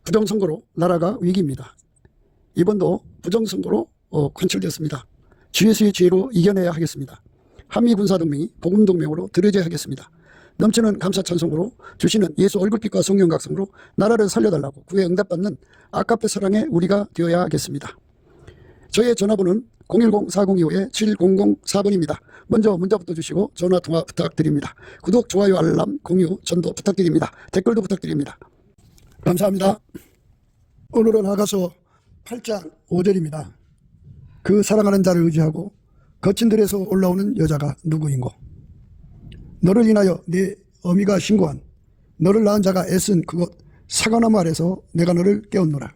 부정선거로 나라가 위기입니다. 이번도 부정선거로 관철되었습니다. GS의 지혜로 이겨내야 하겠습니다. 한미군사동맹이 복음동맹으로 들여져야 하겠습니다. 넘치는 감사 찬송으로 주시는 예수 얼굴빛과 성령 각성으로 나라를 살려달라고 구에 응답받는 아깝의 사랑에 우리가 되어야 하겠습니다. 저의 전화번호는 010-4025-7004번입니다. 먼저 문자부터 주시고 전화통화 부탁드립니다. 구독, 좋아요, 알람, 공유, 전도 부탁드립니다. 댓글도 부탁드립니다. 감사합니다. 오늘은 아가서 8장 5절입니다. 그 사랑하는 자를 의지하고 거친 들에서 올라오는 여자가 누구인고? 너를 인하여 네 어미가 신고한 너를 낳은 자가 애쓴 그곳 사과나무 아래서 내가 너를 깨웠노라.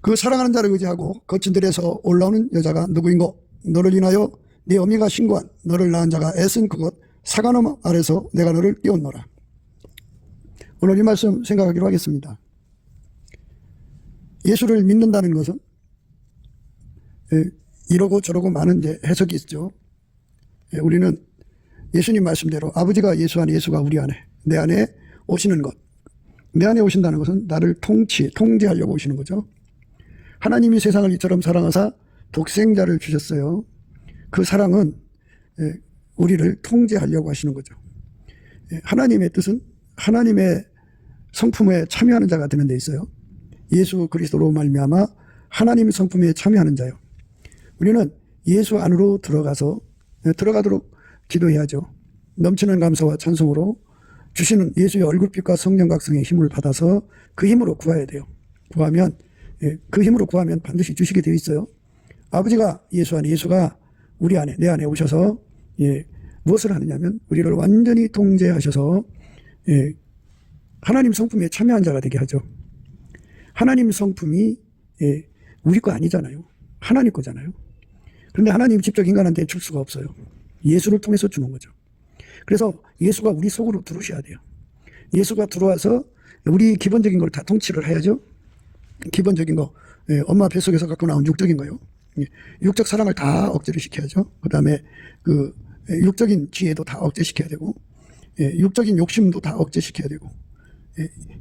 그 사랑하는 자를 의지하고 거친 들에서 올라오는 여자가 누구인고? 너를 인하여 네 어미가 신고한 너를 낳은 자가 애쓴 그곳 사과나무 아래서 내가 너를 깨웠노라. 오늘 이 말씀 생각하기로 하겠습니다. 예수를 믿는다는 것은 이러고 저러고 많은 이제 해석이 있죠. 우리는 예수님 말씀대로 아버지가 예수 안에, 예수가 우리 안에, 내 안에 오시는 것. 내 안에 오신다는 것은 나를 통제하려고 오시는 거죠. 하나님이 세상을 이처럼 사랑하사 독생자를 주셨어요. 그 사랑은 우리를 통제하려고 하시는 거죠. 하나님의 뜻은 하나님의 성품에 참여하는 자가 되는 데 있어요. 예수 그리스도로 말미암아 하나님의 성품에 참여하는 자요. 우리는 예수 안으로 들어가도록 기도해야죠. 넘치는 감사와 찬송으로 주시는 예수의 얼굴빛과 성령 각성의 힘을 받아서 그 힘으로 구해야 돼요. 그 힘으로 구하면 반드시 주시게 되어 있어요. 아버지가 예수 안에, 예수가 우리 안에, 내 안에 오셔서 무엇을 하느냐면 우리를 완전히 통제하셔서 하나님 성품에 참여한 자가 되게 하죠. 하나님 성품이 우리 거 아니잖아요. 하나님 거잖아요. 그런데 하나님이 직접 인간한테 줄 수가 없어요. 예수를 통해서 주는 거죠. 그래서 예수가 우리 속으로 들어오셔야 돼요. 예수가 들어와서 우리 기본적인 걸 다 통치를 해야죠. 기본적인 거, 엄마 뱃속에서 갖고 나온 육적인 거요. 육적 사랑을 다 억제를 시켜야죠. 그 다음에 그 육적인 지혜도 다 억제시켜야 되고, 육적인 욕심도 다 억제시켜야 되고,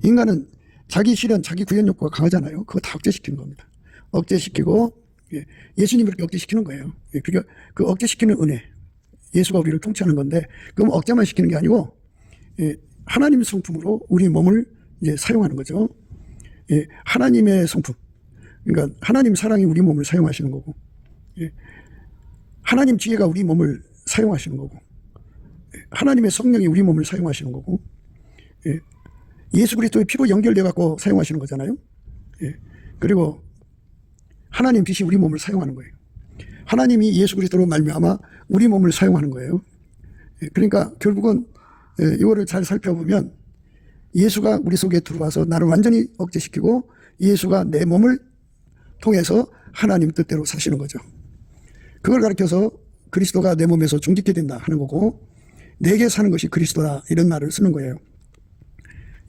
인간은 자기 실현, 자기 구현 욕구가 강하잖아요. 그거 다 억제시키는 겁니다. 억제시키고, 예수님이 이렇게 억제시키는 거예요. 그러니까 그 억제시키는 은혜, 예수가 우리를 통치하는 건데, 그럼 억제만 시키는 게 아니고, 하나님의 성품으로 우리 몸을 이제 사용하는 거죠. 하나님의 성품, 그러니까 하나님 사랑이 우리 몸을 사용하시는 거고, 하나님 지혜가 우리 몸을 사용하시는 거고, 하나님의 성령이 우리 몸을 사용하시는 거고, 예수 그리스도의 피로 연결돼 갖고 사용하시는 거잖아요. 그리고 하나님 빛이 우리 몸을 사용하는 거예요. 하나님이 예수 그리스도로 말미암아 우리 몸을 사용하는 거예요. 그러니까 결국은 이거를 잘 살펴보면 예수가 우리 속에 들어와서 나를 완전히 억제시키고 예수가 내 몸을 통해서 하나님 뜻대로 사시는 거죠. 그걸 가르쳐서 그리스도가 내 몸에서 종짓게 된다 하는 거고, 내게 사는 것이 그리스도다 이런 말을 쓰는 거예요.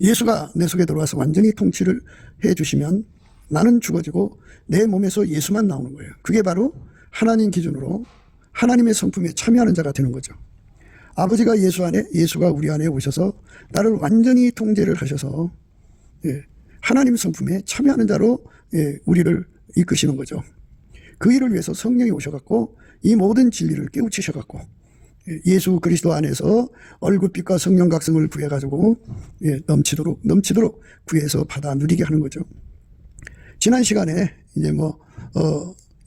예수가 내 속에 들어와서 완전히 통치를 해주시면 나는 죽어지고 내 몸에서 예수만 나오는 거예요. 그게 바로 하나님 기준으로 하나님의 성품에 참여하는 자가 되는 거죠. 아버지가 예수 안에, 예수가 우리 안에 오셔서 나를 완전히 통제를 하셔서 하나님 성품에 참여하는 자로 우리를 이끄시는 거죠. 그 일을 위해서 성령이 오셔갖고 이 모든 진리를 깨우치셔갖고 예수 그리스도 안에서 얼굴빛과 성령 각성을 구해가지고 넘치도록 구해서 받아 누리게 하는 거죠. 지난 시간에 이제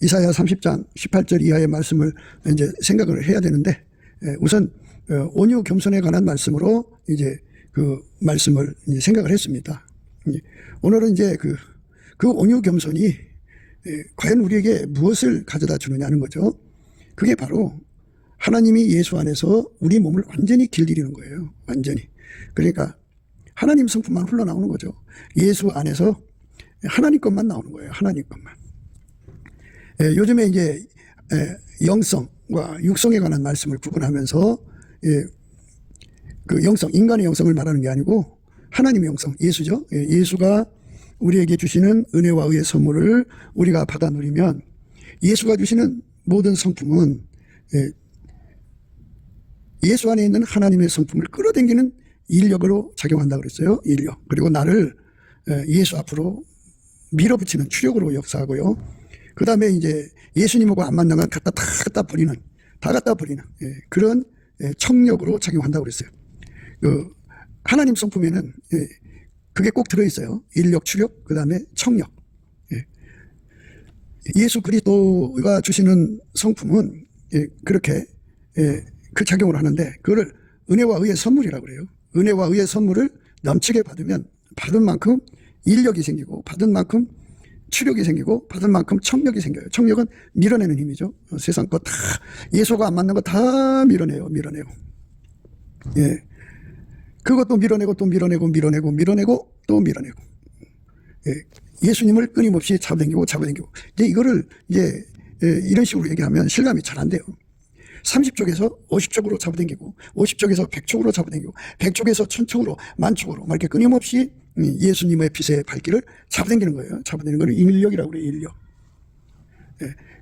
이사야 30장 18절 이하의 말씀을 이제 생각을 해야 되는데, 우선 온유 겸손에 관한 말씀으로 이제 그 말씀을 이제 생각을 했습니다. 오늘은 이제 그 온유 겸손이 과연 우리에게 무엇을 가져다 주느냐는 거죠. 그게 바로 하나님이 예수 안에서 우리 몸을 완전히 길들이는 거예요. 완전히. 그러니까 하나님 성품만 흘러나오는 거죠. 예수 안에서 하나님 것만 나오는 거예요. 하나님 것만. 요즘에 이제 영성과 육성에 관한 말씀을 구분하면서 그 영성, 인간의 영성을 말하는 게 아니고 하나님의 영성, 예수죠. 예수가 우리에게 주시는 은혜와 의의 선물을 우리가 받아 누리면 예수가 주시는 모든 성품은 예수 안에 있는 하나님의 성품을 끌어당기는 인력으로 작용한다 그랬어요. 인력. 그리고 나를 예수 앞으로 밀어붙이는 추력으로 역사하고요. 그 다음에 이제 예수님하고 안 맞는 건 다 갖다 버리는 그런 청력으로 작용한다고 그랬어요. 하나님 성품에는 그게 꼭 들어있어요. 인력, 추력, 그 다음에 청력. 예수 그리스도가 주시는 성품은 그렇게 그 작용을 하는데 그거를 은혜와 의의 선물이라고 그래요. 은혜와 의의 선물을 넘치게 받으면 받은 만큼 인력이 생기고 받은 만큼 추력이 생기고 받은 만큼 청력이 생겨요. 청력은 밀어내는 힘이죠. 세상 거 다 예수가 안 맞는 거 다 밀어내요. 그것도 밀어내고 또 밀어내고 또 밀어내고. 예수님을 끊임없이 잡아당기고 이제 이거를 이런 식으로 얘기하면 실감이 잘 안 돼요. 30쪽에서 50쪽으로 잡아당기고 50쪽에서 100쪽으로 잡아당기고 100쪽에서 1000쪽으로 10,000쪽으로 막 이렇게 끊임없이 예수님의 빛의 발길을 잡아당기는 거예요. 잡아당기는 걸 인력이라고 그래요. 인력.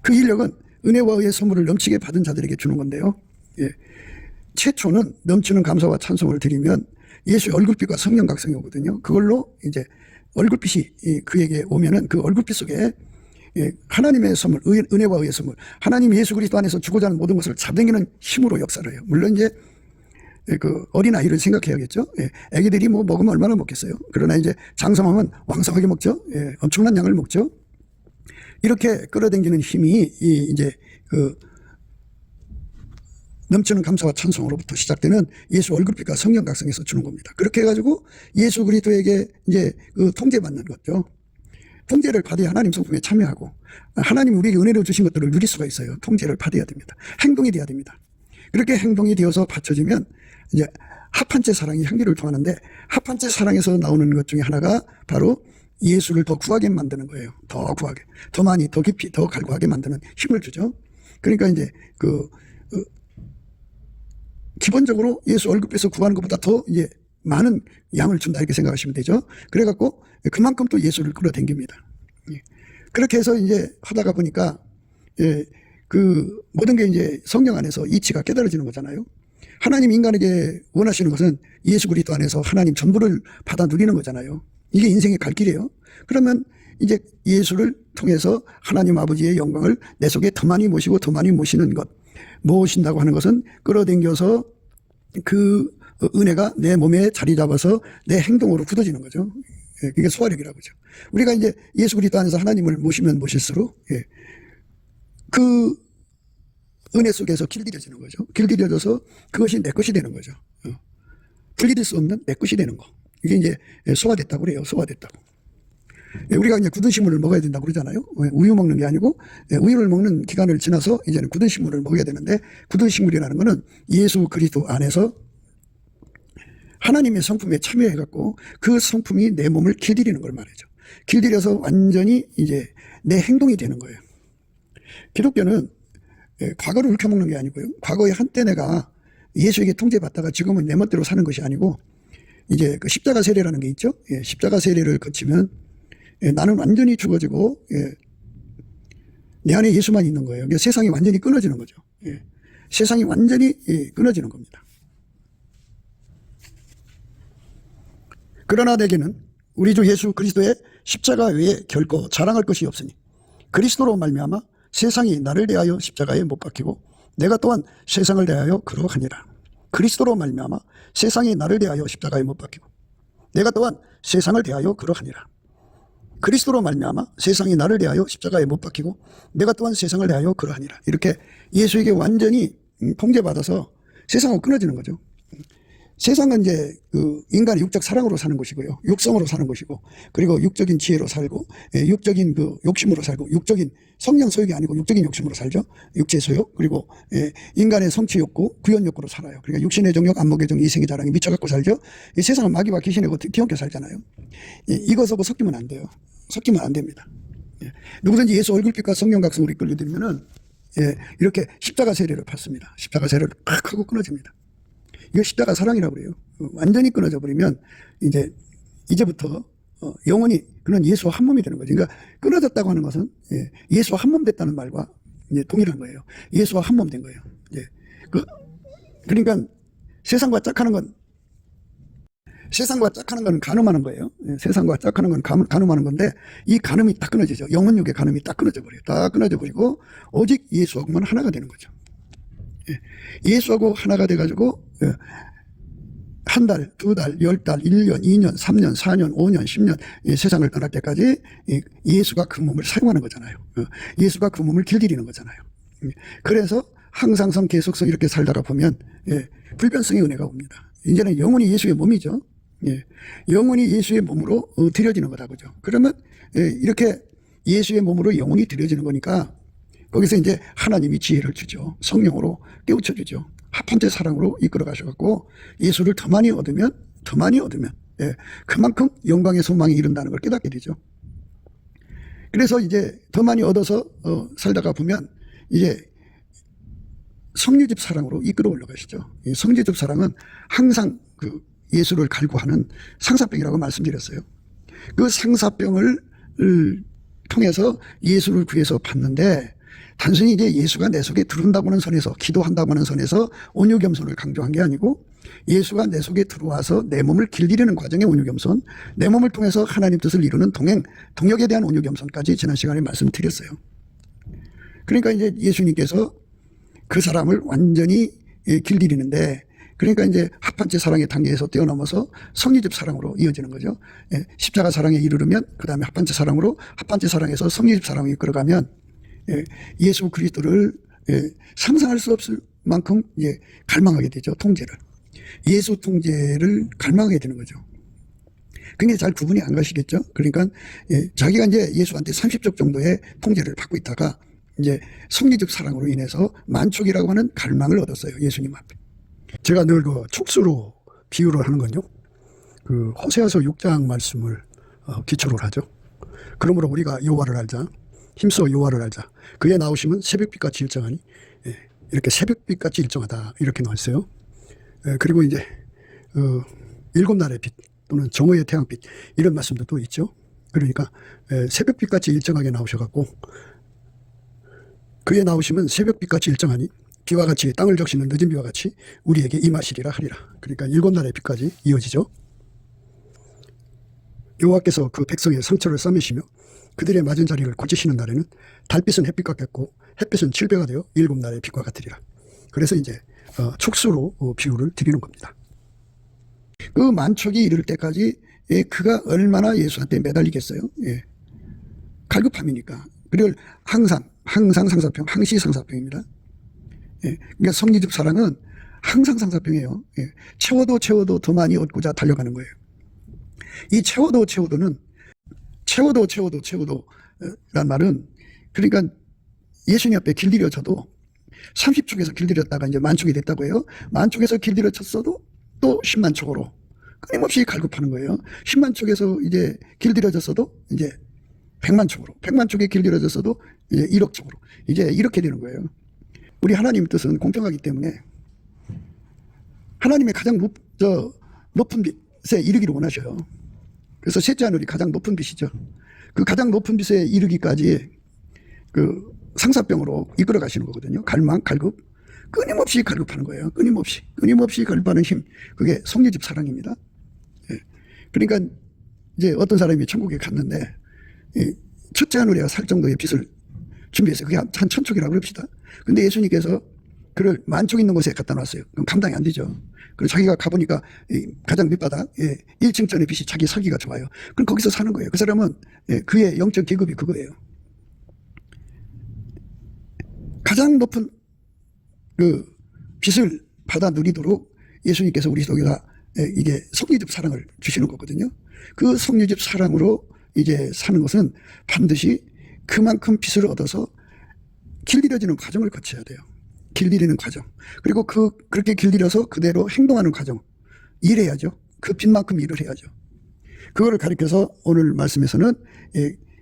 그 인력은 은혜와 의의 선물을 넘치게 받은 자들에게 주는 건데요. 최초는 넘치는 감사와 찬송을 드리면 예수의 얼굴빛과 성령 각성이 오거든요. 그걸로 이제 얼굴빛이 그에게 오면은 그 얼굴빛 속에 하나님의 선물, 은혜와 의의 선물, 하나님 예수 그리스도 안에서 주고자 하는 모든 것을 잡아당기는 힘으로 역사를 해요. 물론 이제 그 어린아이를 생각해야겠죠. 애기들이 뭐 먹으면 얼마나 먹겠어요. 그러나 이제 장성하면 왕성하게 먹죠. 엄청난 양을 먹죠. 이렇게 끌어당기는 힘이 이제 그 넘치는 감사와 찬송으로부터 시작되는 예수 얼굴빛과 성령 각성에서 주는 겁니다. 그렇게 해가지고 예수 그리스도에게 이제 그 통제받는 거죠. 통제를 받아야 하나님 성품에 참여하고 하나님 우리에게 은혜로 주신 것들을 누릴 수가 있어요. 통제를 받아야 됩니다. 행동이 돼야 됩니다. 그렇게 행동이 되어서 받쳐지면 이제 합한째 사랑이 향기를 통하는데 합한째 사랑에서 나오는 것 중에 하나가 바로 예수를 더 구하게 만드는 거예요. 더 구하게, 더 많이, 더 깊이, 더 갈구하게 만드는 힘을 주죠. 그러니까 이제 기본적으로 예수 얼굴에서 구하는 것보다 더 이제 많은 양을 준다 이렇게 생각하시면 되죠. 그래갖고 그만큼 또 예수를 끌어당깁니다. 그렇게 해서 이제 하다가 보니까 그 모든 게 이제 성령 안에서 이치가 깨달아지는 거잖아요. 하나님 인간에게 원하시는 것은 예수 그리스도 안에서 하나님 전부를 받아 누리는 거잖아요. 이게 인생의 갈 길이에요. 그러면 이제 예수를 통해서 하나님 아버지의 영광을 내 속에 더 많이 모시고 더 많이 모시는 것. 모신다고 하는 것은 끌어당겨서 그 은혜가 내 몸에 자리 잡아서 내 행동으로 굳어지는 거죠. 그게 소화력이라고 하죠. 우리가 이제 예수 그리스도 안에서 하나님을 모시면 모실수록 그 은혜 속에서 길들여지는 거죠. 길들여져서 그것이 내 것이 되는 거죠. 길들일 수 없는 내 것이 되는 거. 이게 이제 소화됐다고 그래요. 소화됐다고. 우리가 이제 굳은 식물을 먹어야 된다고 그러잖아요. 우유 먹는 게 아니고 우유를 먹는 기간을 지나서 이제는 굳은 식물을 먹어야 되는데 굳은 식물이라는 것은 예수 그리스도 안에서 하나님의 성품에 참여해갖고 그 성품이 내 몸을 길들이는 걸 말이죠. 길들여서 완전히 이제 내 행동이 되는 거예요. 기독교는 과거를 훑어먹는 게 아니고요. 과거에 한때 내가 예수에게 통제받다가 지금은 내 멋대로 사는 것이 아니고 이제 그 십자가 세례라는 게 있죠. 십자가 세례를 거치면 나는 완전히 죽어지고 내 안에 예수만 있는 거예요. 그러니까 세상이 완전히 끊어지는 거죠. 세상이 완전히 끊어지는 겁니다. 그러나 내게는 우리 주 예수 그리스도의 십자가 외에 결코 자랑할 것이 없으니 그리스도로 말미암아 세상이 나를 대하여 십자가에 못 박히고 내가 또한 세상을 대하여 그러하니라. 그리스도로 말미암아 세상이 나를 대하여 십자가에 못 박히고 내가 또한 세상을 대하여 그러하니라. 그리스도로 말미암아 세상이 나를 대하여 십자가에 못 박히고 내가 또한 세상을 대하여 그러하니라. 이렇게 예수에게 완전히 통제받아서 세상하고 끊어지는 거죠. 세상은 이제 그 인간의 육적 사랑으로 사는 것이고요. 육성으로 사는 것이고, 그리고 육적인 지혜로 살고, 육적인 그 욕심으로 살고, 육적인 성령 소욕이 아니고 육적인 욕심으로 살죠. 육체 소욕, 그리고 인간의 성취 욕구, 구현 욕구로 살아요. 그러니까 육신의 정욕, 안목의 정, 이생의 자랑에 미쳐갖고 살죠. 이 세상은 마귀와 귀신하고 뒤엉켜 살잖아요. 이것하고 섞이면 안 돼요. 섞이면 안 됩니다. 누구든지 예수 얼굴빛과 성령 각성으로 이끌려들면은 이렇게 십자가 세례를 받습니다. 십자가 세례를 팍 하고 끊어집니다. 이거 십자가 사랑이라고 그래요. 완전히 끊어져 버리면 이제부터 영원히 그런 예수와 한 몸이 되는 거죠. 그러니까 끊어졌다고 하는 것은 예수와 한 몸 됐다는 말과 이제 동일한 거예요. 예수와 한 몸 된 거예요. 그러니까 세상과 짝하는 건 세상과 짝하는 건 간음하는 거예요. 세상과 짝하는 건 간음하는 건데 이 간음이 딱 끊어지죠. 영혼육의 간음이 딱 끊어져 버려요. 딱 끊어져 버리고 오직 예수하고만 하나가 되는 거죠. 예수하고 하나가 돼가지고 한 달, 두 달, 10달, 1년, 2년, 3년, 4년, 5년, 10년 세상을 떠날 때까지 예수가 그 몸을 사용하는 거잖아요. 예수가 그 몸을 길들이는 거잖아요. 그래서 항상성, 계속성 이렇게 살다가 보면 불변성의 은혜가 옵니다. 이제는 영혼이 예수의 몸이죠. 영혼이 예수의 몸으로 들여지는 거다, 그죠? 그러면 이렇게 예수의 몸으로 영혼이 들여지는 거니까 거기서 이제 하나님이 지혜를 주죠. 성령으로 깨우쳐 주죠. 합한째 사랑으로 이끌어 가셔갖고 예수를 더 많이 얻으면 그만큼 영광의 소망에 이른다는 걸 깨닫게 되죠. 그래서 이제 더 많이 얻어서 살다가 보면 이제 성리집 사랑으로 이끌어 올라가시죠. 이 성리집 사랑은 항상 그 예수를 갈구하는 상사병이라고 말씀드렸어요. 그 상사병을 통해서 예수를 구해서 받는데 단순히 이제 예수가 내 속에 들어온다고 하는 선에서, 기도한다고 하는 선에서 온유겸손을 강조한 게 아니고 예수가 내 속에 들어와서 내 몸을 길들이는 과정의 온유겸손, 내 몸을 통해서 하나님 뜻을 이루는 동역에 대한 온유겸손까지 지난 시간에 말씀드렸어요. 그러니까 이제 예수님께서 그 사람을 완전히 길들이는데, 그러니까 이제 합한째 사랑의 단계에서 뛰어넘어서 성리집 사랑으로 이어지는 거죠. 십자가 사랑에 이르르면 그 다음에 합한째 사랑으로, 합한째 사랑에서 성리집 사랑을 이끌어가면 예수 그리스도를 상상할 수 없을 만큼 갈망하게 되죠. 통제를. 예수 통제를 갈망하게 되는 거죠. 굉장히 잘 구분이 안 가시겠죠. 그러니까 자기가 이제 예수한테 30적 정도의 통제를 받고 있다가 이제 성리적 사랑으로 인해서 만족이라고 하는 갈망을 얻었어요. 예수님 앞에. 제가 늘 그 촉수로 비유를 하는 건요, 그 호세아서 6장 말씀을 기초로 하죠. 그러므로 우리가 여호와를 알자, 힘써 여호와를 알자. 그에 나오시면 새벽빛같이 일정하니, 이렇게 새벽빛같이 일정하다 이렇게 나왔어요. 그리고 이제 7날의 빛 또는 정오의 태양빛 이런 말씀도 또 있죠. 그러니까 새벽빛같이 일정하게 나오셔갖고 그에 나오시면 새벽빛같이 일정하니 비와 같이 땅을 적시는 늦은 비와 같이 우리에게 임하시리라 하리라. 그러니까 7날의 빛까지 이어지죠. 여호와께서 그 백성의 상처를 싸매시며 그들의 맞은 자리를 고치시는 날에는 달빛은 햇빛 같겠고 햇빛은 7배가 되어 7날의 빛과 같으리라. 그래서 이제 촉수로 비유를 드리는 겁니다. 그 만촉이 이를 때까지 그가 얼마나 예수한테 매달리겠어요. 갈급함이니까. 그리고 항상 상사병, 항시 상사병입니다. 그러니까 성리집 사랑은 항상 상사병이에요. 채워도 더 많이 얻고자 달려가는 거예요. 이 채워도는 란 말은, 그러니까 예수님 앞에 길들여져도 30촉에서 길들였다가 이제 만촉이 됐다고 해요. 만촉에서 길들여졌어도 또 10만 촉으로 끊임없이 갈급하는 거예요. 10만 촉에서 이제 길들여졌어도 이제 100만 촉으로, 100만 촉에 길들여졌어도 이제 1억 촉으로, 이제 이렇게 되는 거예요. 우리 하나님의 뜻은 공평하기 때문에 하나님의 가장 높은 빛에 이르기를 원하셔요. 그래서 셋째 하늘이 가장 높은 빛이죠. 그 가장 높은 빛에 이르기까지 그 상사병으로 이끌어 가시는 거거든요. 갈망, 갈급, 끊임없이 갈급하는 거예요. 끊임없이 갈급하는 힘, 그게 성리집 사랑입니다. 그러니까 이제 어떤 사람이 천국에 갔는데 첫째 하늘에 살 정도의 빛을 준비했어요. 그게 한 1000촉이라고 합시다. 근데 예수님께서 그를 만촉 있는 곳에 갖다 놨어요. 그럼 감당이 안 되죠. 그래서 자기가 가보니까 가장 밑바닥 1층 전의 빛이 자기 설기가 좋아요. 그럼 거기서 사는 거예요. 그 사람은 그의 영적 계급이 그거예요. 가장 높은 그 빛을 받아 누리도록 예수님께서 우리 속에다 이게 성리집 사랑을 주시는 거거든요. 그 성리집 사랑으로 이제 사는 것은 반드시 그만큼 빛을 얻어서 길들여지는 과정을 거쳐야 돼요. 길들이는 과정. 그리고 그렇게 길들여서 그대로 행동하는 과정. 일해야죠. 그 빛만큼 일을 해야죠. 그거를 가리켜서 오늘 말씀에서는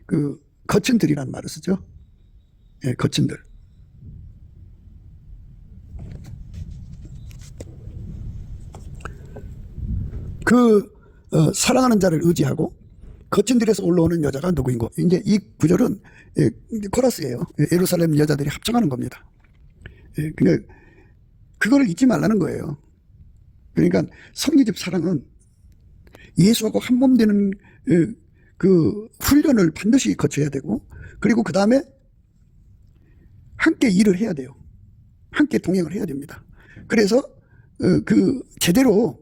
그 거친들이라는 말을 쓰죠. 거친들. 사랑하는 자를 의지하고 거친들에서 올라오는 여자가 누구인고, 이제 이 구절은 코러스예요. 예루살렘 여자들이 합창하는 겁니다. 그러니까 그거를 잊지 말라는 거예요. 그러니까 성리집 사랑은 예수하고 한 몸 되는 그 훈련을 반드시 거쳐야 되고, 그리고 그 다음에 함께 일을 해야 돼요. 함께 동행을 해야 됩니다. 그래서 그 제대로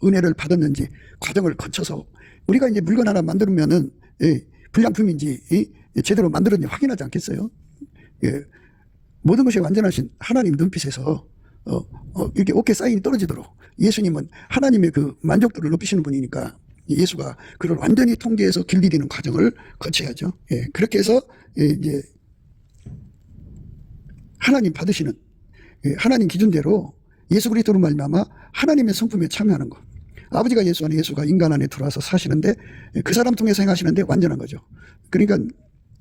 은혜를 받았는지 과정을 거쳐서 우리가 이제 물건 하나 만들면은 불량품인지 제대로 만들었는지 확인하지 않겠어요? 예. 모든 것이 완전하신 하나님 눈빛에서 이렇게 오케이 사인이 떨어지도록, 예수님은 하나님의 그 만족도를 높이시는 분이니까 예수가 그걸 완전히 통제해서 길들이는 과정을 거쳐야죠. 예. 그렇게 해서 이제 하나님 받으시는 하나님 기준대로 예수 그리스도로 말미암아 하나님의 성품에 참여하는 것. 아버지가 예수 안에, 예수가 인간 안에 들어와서 사시는데 그 사람 통해서 행하시는데 완전한 거죠. 그러니까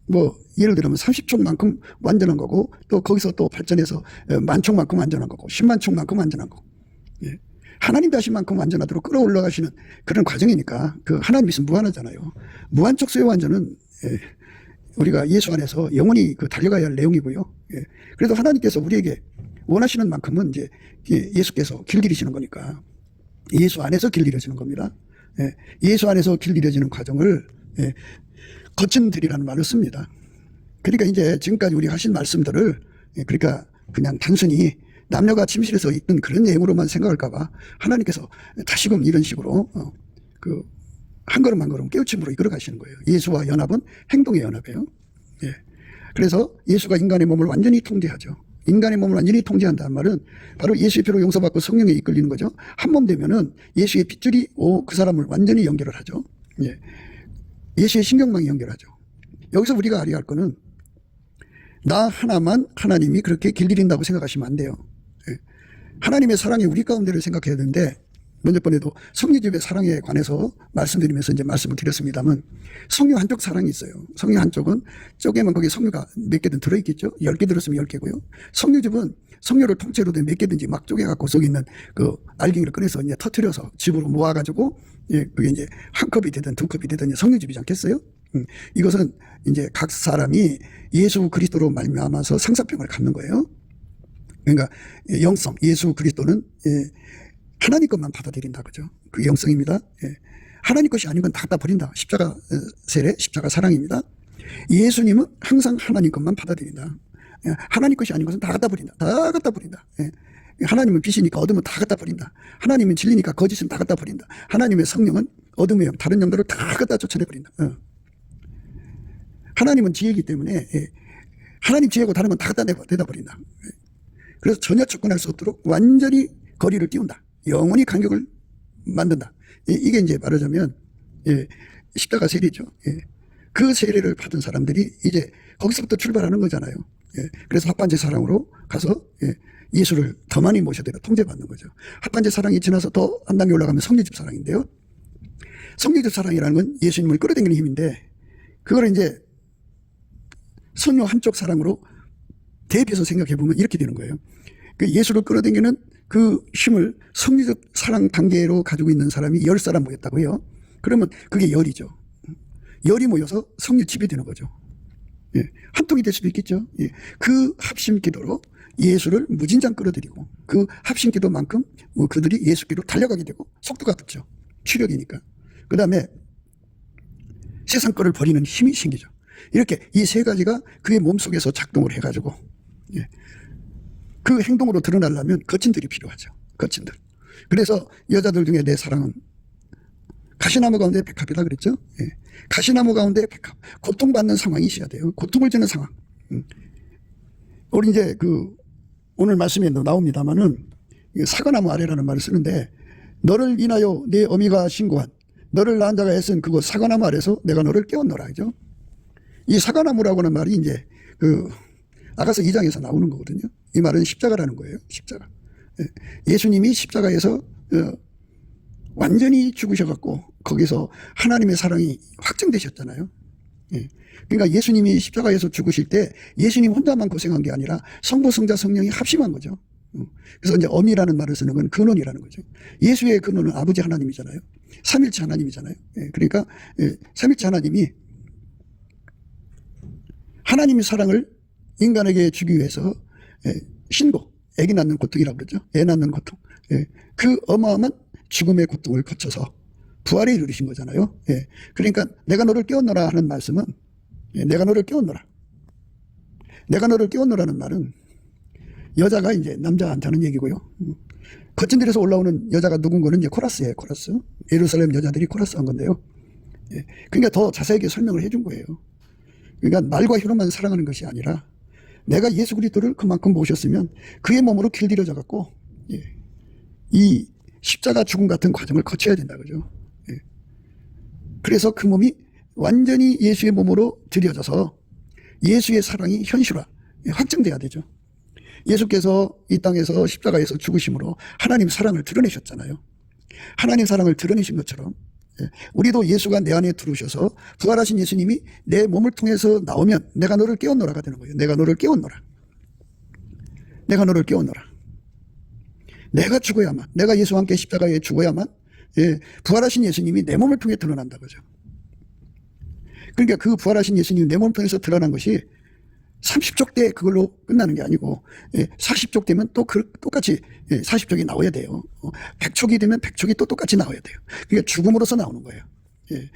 뭐 예를 들면 30촉만큼 완전한 거고, 또 거기서 또 발전해서 만촉만큼 완전한 거고, 10만 촉만큼 완전한 거고. 예. 하나님 다신만큼 완전하도록 끌어올라가시는 그런 과정이니까 그 하나님 있으면 무한하잖아요. 무한촉 소유 완전은 우리가 예수 안에서 영원히 그 달려가야 할 내용이고요. 예. 그래도 하나님께서 우리에게 원하시는 만큼은 이제 예수께서 길들이시는 거니까 예수 안에서 길들여지는 겁니다. 예. 예수 안에서 길들여지는 과정을 거친 들이라는 말을 씁니다. 그러니까 이제 지금까지 우리 하신 말씀들을 그러니까 그냥 단순히 남녀가 침실에서 있던 그런 내용으로만 생각할까봐 하나님께서 다시금 이런 식으로 그 한 걸음 한 걸음 깨우침으로 이끌어 가시는 거예요. 예수와 연합은 행동의 연합이에요. 예. 그래서 예수가 인간의 몸을 완전히 통제하죠. 인간의 몸을 완전히 통제한다는 말은 바로 예수의 피로 용서받고 성령에 이끌리는 거죠. 한 몸 되면은 예수의 핏줄이 그 사람을 완전히 연결을 하죠. 예. 예수의 신경망이 연결하죠. 여기서 우리가 알아야 할 거는 나 하나만 하나님이 그렇게 길들인다고 생각하시면 안 돼요. 예. 하나님의 사랑이 우리 가운데를 생각해야 되는데, 먼저 번에도 성령집의 사랑에 관해서 말씀드리면서 이제 말씀을 드렸습니다만, 성령 한쪽 사랑이 있어요. 성령 한쪽은 쪼개면 거기에 성료가 몇 개든 들어있겠죠. 10개 들었으면 10개고요. 성령집은 성료를 통째로 몇 개든지 막 쪼개갖고 속에 있는 그 알갱이를 꺼내서 이제 터트려서 집으로 모아가지고, 그게 이제 한 컵이 되든 두 컵이 되든 성령집이지 않겠어요? 이것은 이제 각 사람이 예수 그리스도로 말미암아서 상사병을 갖는 거예요. 그러니까 영성, 예수 그리스도는 하나님 것만 받아들인다, 그죠? 그게 영성입니다. 하나님 것이 아닌 건 다 갖다 버린다. 십자가 세례, 십자가 사랑입니다. 예수님은 항상 하나님 것만 받아들인다. 하나님 것이 아닌 것은 다 갖다 버린다. 다 갖다 버린다. 하나님은 빛이니까 어둠은 다 갖다 버린다. 하나님은 진리니까 거짓은 다 갖다 버린다. 하나님의 성령은 어둠의 영, 다른 영들을 다 갖다 쫓아내버린다. 하나님은 지혜이기 때문에 하나님 지혜고 다른 건 다 갖다 내다 버린다. 그래서 전혀 접근할 수 없도록 완전히 거리를 띄운다. 영원히 간격을 만든다. 이게 이제 말하자면 십자가 세례죠. 그 세례를 받은 사람들이 이제 거기서부터 출발하는 거잖아요. 그래서 합반제 사랑으로 가서 예수를 더 많이 모셔야 통제받는 거죠. 합반제 사랑이 지나서 더 한 단계 올라가면 성례집 사랑인데요. 성례집 사랑이라는 건 예수님을 끌어당기는 힘인데, 그걸 이제 선녀 한쪽 사랑으로 대비해서 생각해 보면 이렇게 되는 거예요. 그 예수를 끌어당기는 그 힘을 성리적 사랑 단계로 가지고 있는 사람이 10사람 모였다고요. 그러면 그게 열이죠. 열이 모여서 성령집이 되는 거죠. 한 통이 될 수도 있겠죠. 그 합심 기도로 예수를 무진장 끌어들이고, 그 합심 기도만큼 그들이 예수께로 달려가게 되고 속도가 붙죠. 추력이니까. 그 다음에 세상 거를 버리는 힘이 생기죠. 이렇게 이 세 가지가 그의 몸속에서 작동을 해가지고 그 행동으로 드러나려면 거친들이 필요하죠. 거친들. 그래서 여자들 중에 내 사랑은 가시나무 가운데 백합이다 그랬죠. 가시나무 가운데 백합. 고통받는 상황이 있어야 돼요. 고통을 주는 상황. 우리 이제 오늘 말씀에도 나옵니다만은 사과나무 아래라는 말을 쓰는데, 너를 인하여 내 어미가 신고한 너를 낳은 자가 애쓴 그곳 사과나무 아래서 내가 너를 깨웠노라. 그죠? 이 사과나무라고 하는 말이 이제 아가서 2장에서 나오는 거거든요. 이 말은 십자가라는 거예요. 십자가. 예수님이 십자가에서 완전히 죽으셔갖고 거기서 하나님의 사랑이 확증되셨잖아요. 그러니까 예수님이 십자가에서 죽으실 때 예수님 혼자만 고생한 게 아니라 성부, 성자, 성령이 합심한 거죠. 그래서 이제 어미라는 말을 쓰는 건 근원이라는 거죠. 예수의 근원은 아버지 하나님이잖아요. 삼일체 하나님이잖아요. 그러니까 삼일체 하나님이 하나님의 사랑을 인간에게 주기 위해서 신고, 애기 낳는 고통이라고 그러죠. 애 낳는 고통. 그 어마어마한 죽음의 고통을 거쳐서 부활에 이르신 거잖아요. 예. 그러니까 내가 너를 깨웠노라 하는 말씀은, 예, 내가 너를 깨웠노라. 내가 너를 깨웠노라는 말은 여자가 이제 남자한테는 얘기고요. 거친 데에서 올라오는 여자가 누군 거는 이제 코라스예요. 코라스. 예루살렘 여자들이 코라스 한 건데요. 예. 그러니까 더 자세하게 설명을 해준 거예요. 그러니까 말과 혀로만 사랑하는 것이 아니라 내가 예수 그리스도를 그만큼 모셨으면 그의 몸으로 길들여져 갖고, 예, 이 십자가 죽음 같은 과정을 거쳐야 된다 그죠. 예. 그래서 그 몸이 완전히 예수의 몸으로 들여져서 예수의 사랑이 현실화, 예, 확증돼야 되죠. 예수께서 이 땅에서 십자가에서 죽으심으로 하나님 사랑을 드러내셨잖아요. 하나님 사랑을 드러내신 것처럼, 예, 우리도 예수가 내 안에 들어오셔서 부활하신 예수님이 내 몸을 통해서 나오면 내가 너를 깨웠노라가 되는 거예요. 내가 너를 깨웠노라. 내가 너를 깨웠노라. 내가 죽어야만, 내가 예수와 함께 십자가에 죽어야만, 예, 부활하신 예수님이 내 몸을 통해 드러난다 그죠. 그러니까 그 부활하신 예수님이 내 몸을 통해서 드러난 것이 30쪽 때 그걸로 끝나는 게 아니고, 예, 40쪽 되면 또 똑같이, 예, 40쪽이 나와야 돼요. 100쪽이 되면 100쪽이 또 똑같이 나와야 돼요. 그러니까 죽음으로서 나오는 거예요. 예.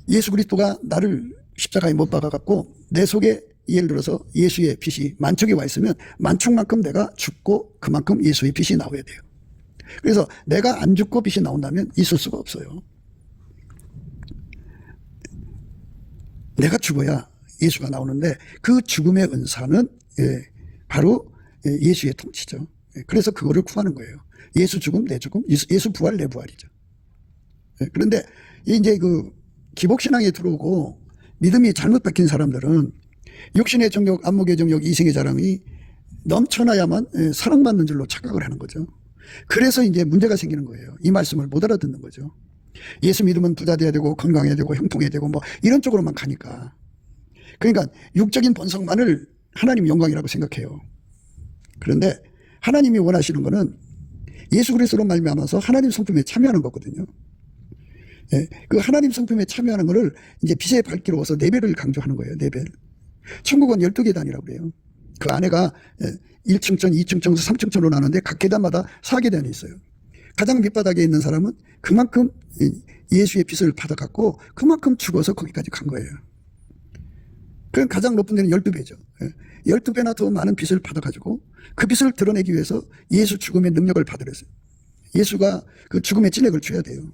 예수 그리스도가 나를 십자가에 못 박아갖고 내 속에 예를 들어서 예수의 빛이 만촉이 와 있으면 만촉만큼 내가 죽고 그만큼 예수의 빛이 나와야 돼요. 그래서 내가 안 죽고 빛이 나온다면 있을 수가 없어요. 내가 죽어야 예수가 나오는데 그 죽음의 은사는, 예, 바로, 예, 예수의 통치죠. 예, 그래서 그거를 구하는 거예요. 예수 죽음 내 죽음, 예수 부활 내 부활이죠. 예, 그런데 이제 그 기복신앙에 들어오고 믿음이 잘못 박힌 사람들은 육신의 정욕, 안목의 정욕, 이생의 자랑이 넘쳐나야만, 예, 사랑받는 줄로 착각을 하는 거죠. 그래서 이제 문제가 생기는 거예요. 이 말씀을 못 알아듣는 거죠. 예수 믿으면 부자 돼야 되고 건강해야 되고 형통해야 되고 뭐 이런 쪽으로만 가니까. 그러니까 육적인 본성만을 하나님 영광이라고 생각해요. 그런데 하나님이 원하시는 거는 예수 그리스도로 말미암아서 하나님 성품에 참여하는 거거든요. 예, 그 하나님 성품에 참여하는 거를 이제 빛의 밝기로서 4배를 강조하는 거예요. 4배. 천국은 12계단이라고 그래요. 그 안에가 1층천, 2층천, 3층천으로 나누는데 각 계단마다 4계단이 있어요. 가장 밑바닥에 있는 사람은 그만큼 예수의 빛을 받아갖고 그만큼 죽어서 거기까지 간 거예요. 그럼 가장 높은 데는 12배죠. 12배나 더 많은 빛을 받아가지고 그 빛을 드러내기 위해서 예수 죽음의 능력을 받으랬어요. 예수가 그 죽음의 찔렉을 줘야 돼요.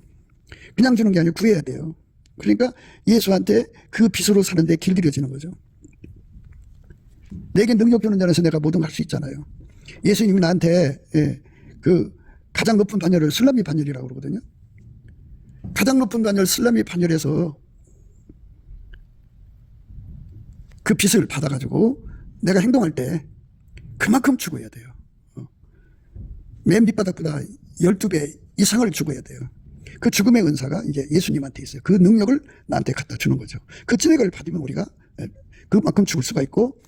그냥 주는 게 아니고 구해야 돼요. 그러니까 예수한테 그 빛으로 사는데 길들여지는 거죠. 내게 능력 주는 자라서 내가 뭐든 할 수 있잖아요. 예수님이 나한테, 예, 그 가장 높은 반열을 슬라미 반열이라고 그러거든요. 가장 높은 반열 슬라미 반열에서 그 빛을 받아가지고 내가 행동할 때 그만큼 죽어야 돼요. 맨 밑바닥보다 12배 이상을 죽어야 돼요. 그 죽음의 은사가 이제 예수님한테 있어요. 그 능력을 나한테 갖다 주는 거죠. 그 진액을 받으면 우리가 그만큼 죽을 수가 있고,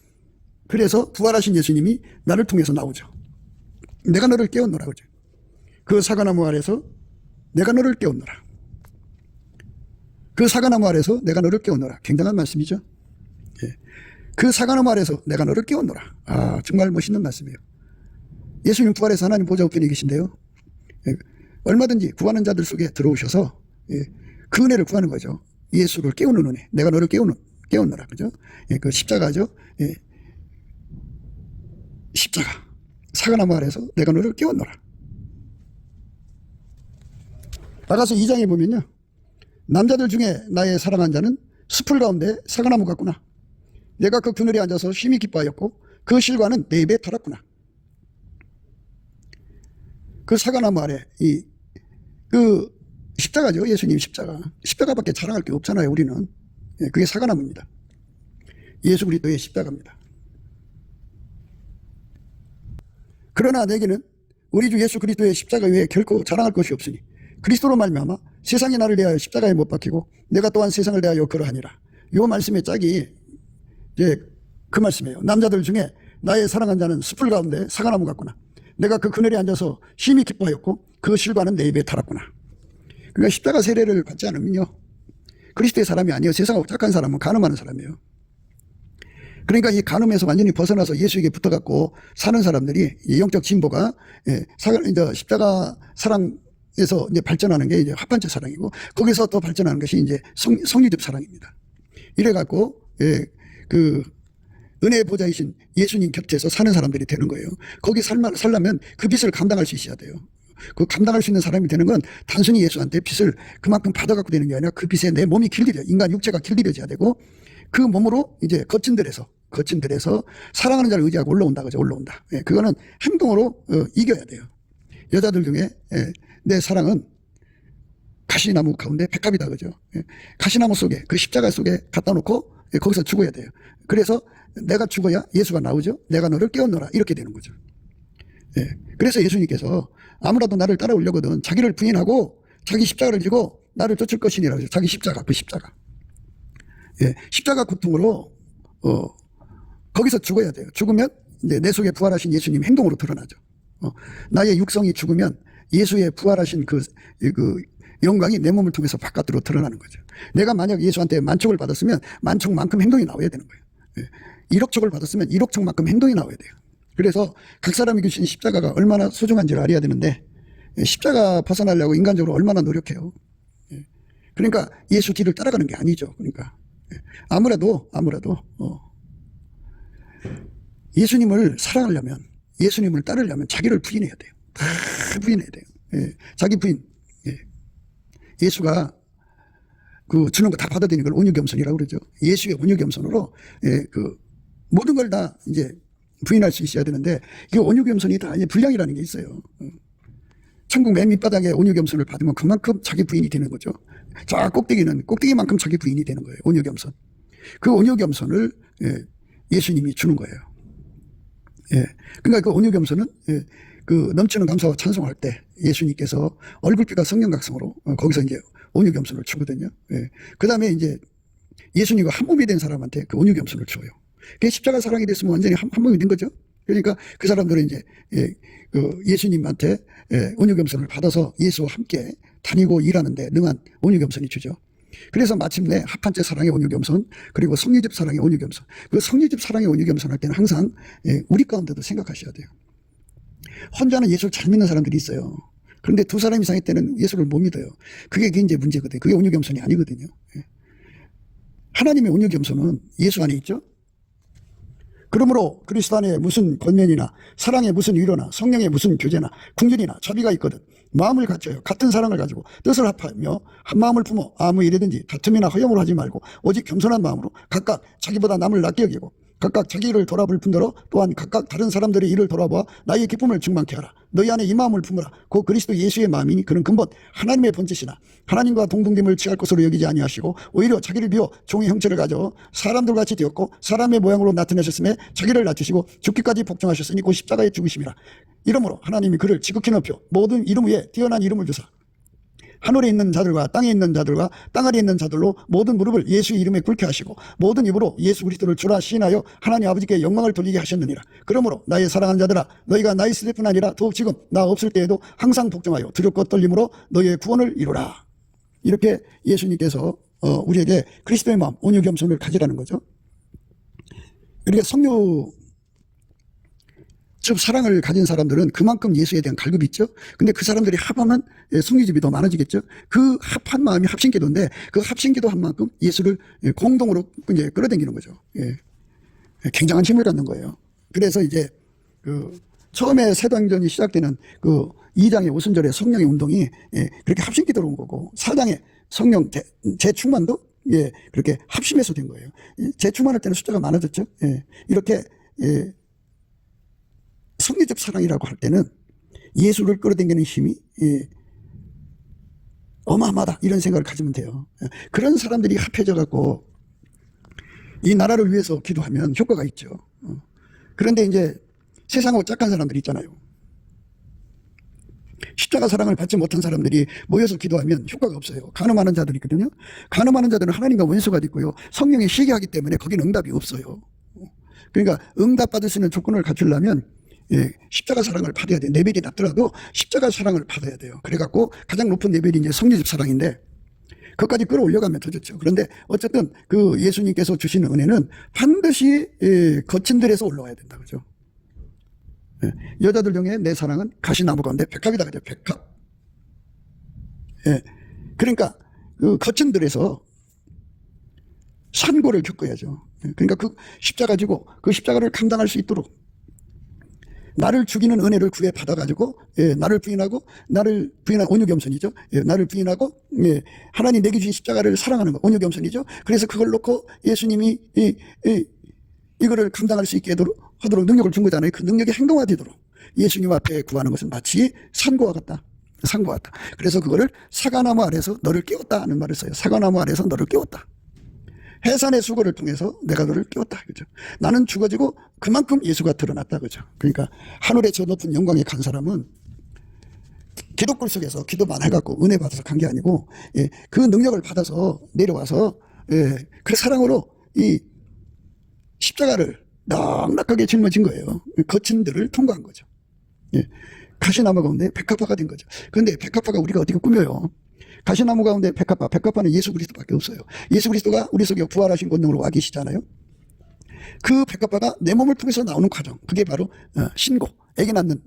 그래서 부활하신 예수님이 나를 통해서 나오죠. 내가 너를 깨웠노라 그죠. 그 사과나무 아래서 내가 너를 깨웠노라. 그 사과나무 아래서 내가 너를 깨웠노라. 굉장한 말씀이죠. 예. 그 사과나무 아래서 내가 너를 깨웠노라. 아, 정말 멋있는 말씀이에요. 예수님 부활해서 하나님 보좌 우편에 계신데요. 예. 얼마든지 구하는 자들 속에 들어오셔서, 예, 그 은혜를 구하는 거죠. 예수를 깨우는 은혜. 내가 너를 깨웠노라. 그죠? 예, 그 십자가죠. 예. 십자가. 사과나무 아래서 내가 너를 깨웠노라. 나가서 2장에 보면요. 남자들 중에 나의 사랑한 자는 숲을 가운데 사과나무 같구나. 내가 그 그늘에 앉아서 심히 기뻐하였고 그 실과는 내 입에 달았구나. 그 사과나무 아래 그 십자가죠. 예수님 십자가. 십자가밖에 자랑할 게 없잖아요. 우리는. 예, 그게 사과나무입니다. 예수 그리스도의 십자가입니다. 그러나 내게는 우리 주 예수 그리스도의 십자가 외에 결코 자랑할 것이 없으니 그리스도로 말미암아 세상이 나를 대하여 십자가에 못 박히고 내가 또한 세상을 대하여 그러하니라. 이 말씀의 짝이 이제 그 말씀이에요. 남자들 중에 나의 사랑한 자는 숲을 가운데 사과나무 같구나. 내가 그 그늘에 앉아서 심히 기뻐하였고 그 실과는 내 입에 달았구나. 그러니까 십자가 세례를 받지 않으면요, 그리스도의 사람이 아니에요. 세상하고 착한 사람은 간음하는 사람이에요. 그러니까 이 간음에서 완전히 벗어나서 예수에게 붙어갖고 사는 사람들이 이 영적 진보가, 예, 십자가 사랑 사랑에서 이제 발전하는 게 이제 합판체 사랑이고, 거기서 또 발전하는 것이 이제 성리집 사랑입니다. 이래갖고, 예, 그, 은혜의 보좌이신 예수님 곁에서 사는 사람들이 되는 거예요. 거기 살려면 그 빚을 감당할 수 있어야 돼요. 그 감당할 수 있는 사람이 되는 건 단순히 예수한테 빚을 그만큼 받아갖고 되는 게 아니라 그 빚에 내 몸이 길들여, 인간 육체가 길들여져야 되고, 그 몸으로 이제 거친 들에서 사랑하는 자를 의지하고 올라온다. 그죠? 올라온다. 예, 그거는 행동으로 이겨야 돼요. 여자들 중에, 예, 내 사랑은 가시나무 가운데 백합이다. 그죠? 예, 가시나무 속에, 그 십자가 속에 갖다 놓고, 예, 거기서 죽어야 돼요. 그래서 내가 죽어야 예수가 나오죠. 내가 너를 깨웠노라. 이렇게 되는 거죠. 예, 그래서 예수님께서 아무라도 나를 따라오려거든 자기를 부인하고 자기 십자가를 지고 나를 쫓을 것이니라. 자기 십자가, 그 십자가. 예, 십자가 고통으로, 거기서 죽어야 돼요. 죽으면 이제 내 속에 부활하신 예수님 행동으로 드러나죠. 나의 육성이 죽으면 예수의 부활하신 그 영광이 내 몸을 통해서 바깥으로 드러나는 거죠. 내가 만약 예수한테 만촉을 받았으면 만촉만큼 행동이 나와야 되는 거예요. 예, 1억 촉을 받았으면 1억 촉만큼 행동이 나와야 돼요. 그래서 각 사람이 주신 십자가가 얼마나 소중한지를 알아야 되는데, 예, 십자가 벗어나려고 인간적으로 얼마나 노력해요. 예, 그러니까 예수 뒤를 따라가는 게 아니죠. 그러니까 예, 아무래도 예수님을 사랑하려면, 예수님을 따르려면 자기를 부인해야 돼요. 다 부인해야 돼요. 예, 자기 부인. 예. 예수가 그 주는 거 다 받아들이는 걸 온유겸손이라고 그러죠. 예수의 온유겸손으로, 예, 그 모든 걸 다 이제 부인할 수 있어야 되는데, 이게 온유겸손이 다 이제 분량이라는 게 있어요. 천국 맨 밑바닥에 온유겸손을 받으면 그만큼 자기 부인이 되는 거죠. 자, 꼭대기만큼 자기 부인이 되는 거예요. 온유겸손. 그 온유겸손을, 예, 예수님이 주는 거예요. 예. 그러니까 그 온유겸손은, 예, 그 넘치는 감사와 찬송할 때 예수님께서 얼굴빛과 성령각성으로 거기서 이제 온유겸손을 주거든요. 예. 그 다음에 이제 예수님과 한 몸이 된 사람한테 그 온유겸손을 줘요. 그게 십자가 사랑이 됐으면 완전히 한 몸이 된 거죠. 그러니까 그 사람들은 이제, 예, 그 예수님한테, 예, 온유겸손을 받아서 예수와 함께 다니고 일하는데 능한 온유겸손이 주죠. 그래서 마침내 합판체 사랑의 온유겸손, 그리고 성리집 사랑의 온유겸손. 그 성리집 사랑의 온유겸손 할 때는 항상, 예, 우리 가운데도 생각하셔야 돼요. 혼자는 예수를 잘 믿는 사람들이 있어요. 그런데 두 사람 이상일 때는 예수를 못 믿어요. 그게 이제 문제거든요. 그게 온유겸손이 아니거든요. 예. 하나님의 온유겸손은 예수 안에 있죠. 그러므로 그리스도 안에 무슨 권면이나 사랑에 무슨 위로나 성령의 무슨 교제나 궁율이나 자비가 있거든 마음을 갖춰요. 같은 사랑을 가지고 뜻을 합하며 한 마음을 품어 아무 일이든지 다툼이나 허영으로 하지 말고 오직 겸손한 마음으로 각각 자기보다 남을 낫게 여기고 각각 자기 일을 돌아볼 뿐더러 또한 각각 다른 사람들의 일을 돌아보아 나의 기쁨을 충만케 하라. 너희 안에 이 마음을 품으라. 곧 그리스도 예수의 마음이니 그는 근본 하나님의 본체시나 하나님과 동등됨을 취할 것으로 여기지 아니하시고 오히려 자기를 비워 종의 형체를 가져 사람들 같이 되었고 사람의 모양으로 나타내셨음에 자기를 낮추시고 죽기까지 복종하셨으니 곧 십자가에 죽으심이라. 이러므로 하나님이 그를 지극히 높여 모든 이름 위에 뛰어난 이름을 주사 하늘에 있는 자들과 땅에 있는 자들과 땅 아래에 있는 자들로 모든 무릎을 예수의 이름에 꿇게 하시고 모든 입으로 예수 그리스도를 주라 시인하여 하나님 아버지께 영광을 돌리게 하셨느니라. 그러므로 나의 사랑하는 자들아 너희가 나 있을 뿐 아니라 더욱 지금 나 없을 때에도 항상 복종하여 두렵고 떨림으로 너희의 구원을 이루라. 이렇게 예수님께서 우리에게 그리스도의 마음 온유겸손을 가지라는 거죠. 그러니까 성류 즉 사랑을 가진 사람들은 그만큼 예수에 대한 갈급이 있죠. 근데 그 사람들이 합하면 성리집이 더 많아지겠죠. 그 합한 마음이 합심기도인데 그 합심기도 한 만큼 예수를 공동으로 이제 끌어당기는 거죠. 예. 굉장한 힘을 갖는 거예요. 그래서 이제 그 처음에 세도행전이 시작되는 그 2장의 오순절의 성령의 운동이 그렇게 합심기도로 온 거고 4장의 성령 재충만도 그렇게 합심해서 된 거예요. 재충만할 때는 숫자가 많아졌죠. 이렇게 성리적 사랑이라고 할 때는 예수를 끌어당기는 힘이 어마어마하다 이런 생각을 가지면 돼요. 그런 사람들이 합해져 갖고 이 나라를 위해서 기도하면 효과가 있죠. 그런데 이제 세상하고 짝한 사람들이 있잖아요. 십자가 사랑을 받지 못한 사람들이 모여서 기도하면 효과가 없어요. 간음하는 자들이 있거든요. 간음하는 자들은 하나님과 원수가 됐고요. 성령이 시기하기 때문에 거기는 응답이 없어요. 그러니까 응답받을 수 있는 조건을 갖추려면 십자가 사랑을 받아야 돼요. 레벨이 낮더라도 십자가 사랑을 받아야 돼요. 그래갖고 가장 높은 레벨이 이제 성리집 사랑인데 그것까지 끌어올려가면 더 좋죠. 그런데 어쨌든 그 예수님께서 주시는 은혜는 반드시 거친 들에서 올라와야 된다. 그죠? 여자들 중에 내 사랑은 가시나무 가운데 백합이다. 그죠? 백합. 예. 그러니까 그 거친 들에서 산고를 겪어야죠. 예. 그러니까 그 십자가 지고 그 십자가를 감당할 수 있도록 나를 죽이는 은혜를 구해 받아가지고, 예, 나를 부인한 온유겸손이죠. 예, 나를 부인하고, 예, 하나님 내게 주신 십자가를 사랑하는 거, 온유겸손이죠. 그래서 그걸 놓고 예수님이 이거를 감당할 수 있게 하도록 능력을 준 거잖아요. 그 능력이 행동화되도록 예수님 앞에 구하는 것은 마치 산고와 같다. 산고와 같다. 그래서 그거를 사과나무 아래서 너를 깨웠다 하는 말을 써요. 사과나무 아래서 너를 깨웠다. 해산의 수고를 통해서 내가 너를 깨웠다. 그죠? 나는 죽어지고 그만큼 예수가 드러났다. 그죠? 그러니까 하늘의 저 높은 영광에 간 사람은 기도굴 속에서 기도만 해갖고 은혜 받아서 간 게 아니고, 예, 그 능력을 받아서 내려와서, 예, 그 사랑으로 이 십자가를 넉넉하게 짊어진 거예요. 거친 들을 통과한 거죠. 예, 가시나무 가운데 백합화가 된 거죠. 그런데 백합화가 우리가 어떻게 꾸며요? 가시나무 가운데 백합화는 예수 그리스도밖에 없어요. 예수 그리스도가 우리 속에 부활하신 권능으로 와 계시잖아요. 그 백합화가 내 몸을 통해서 나오는 과정, 그게 바로 신고, 애기 낳는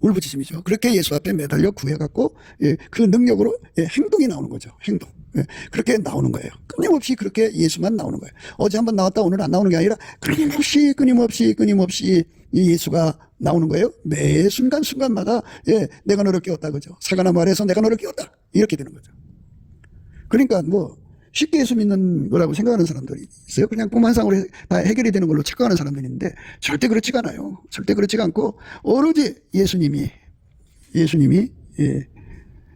울부짖음이죠. 그렇게 예수 앞에 매달려 구해갖고, 예, 그 능력으로, 예, 행동이 나오는 거죠. 행동. 예, 그렇게 나오는 거예요. 끊임없이 그렇게 예수만 나오는 거예요. 어제 한번 나왔다 오늘 안 나오는 게 아니라 끊임없이 이 예수가 나오는 거예요. 매 순간마다, 예, 내가 너를 깨웠다. 그죠? 사과나무 아래에서 내가 너를 깨웠다. 이렇게 되는 거죠. 그러니까 뭐 쉽게 예수 믿는 거라고 생각하는 사람들이 있어요. 그냥 꿈만상으로 다 해결이 되는 걸로 착각하는 사람들이 있는데 절대 그렇지가 않아요. 절대 그렇지가 않고 오로지 예수님이, 예,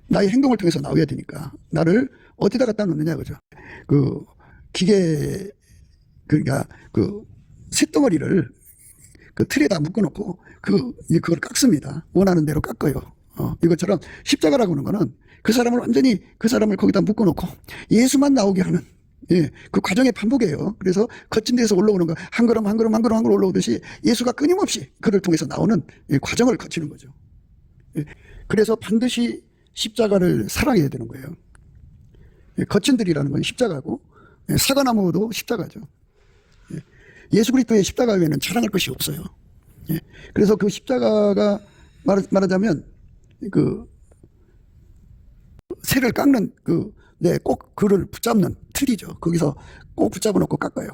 나의 행동을 통해서 나와야 되니까 나를 어디다 갖다 놓느냐. 그죠? 그 기계, 그러니까 그 쇳덩어리를 그 틀에다 묶어놓고 그걸 깎습니다. 원하는 대로 깎아요. 이것처럼 십자가라고 하는 거는 그 사람을 완전히 그 사람을 거기다 묶어놓고 예수만 나오게 하는, 예, 그 과정의 반복이에요. 그래서 거친 데서 올라오는 거 한 걸음 올라오듯이 예수가 끊임없이 그를 통해서 나오는 과정을 거치는 거죠. 예, 그래서 반드시 십자가를 사랑해야 되는 거예요. 예, 거친 들이라는 건 십자가고, 예, 사과나무도 십자가죠. 예, 예수 그리스도의 십자가 외에는 자랑할 것이 없어요. 예, 그래서 그 십자가가 말하자면 그 새를 깎는 꼭 그를 붙잡는 틀이죠. 거기서 꼭 붙잡아 놓고 깎아요.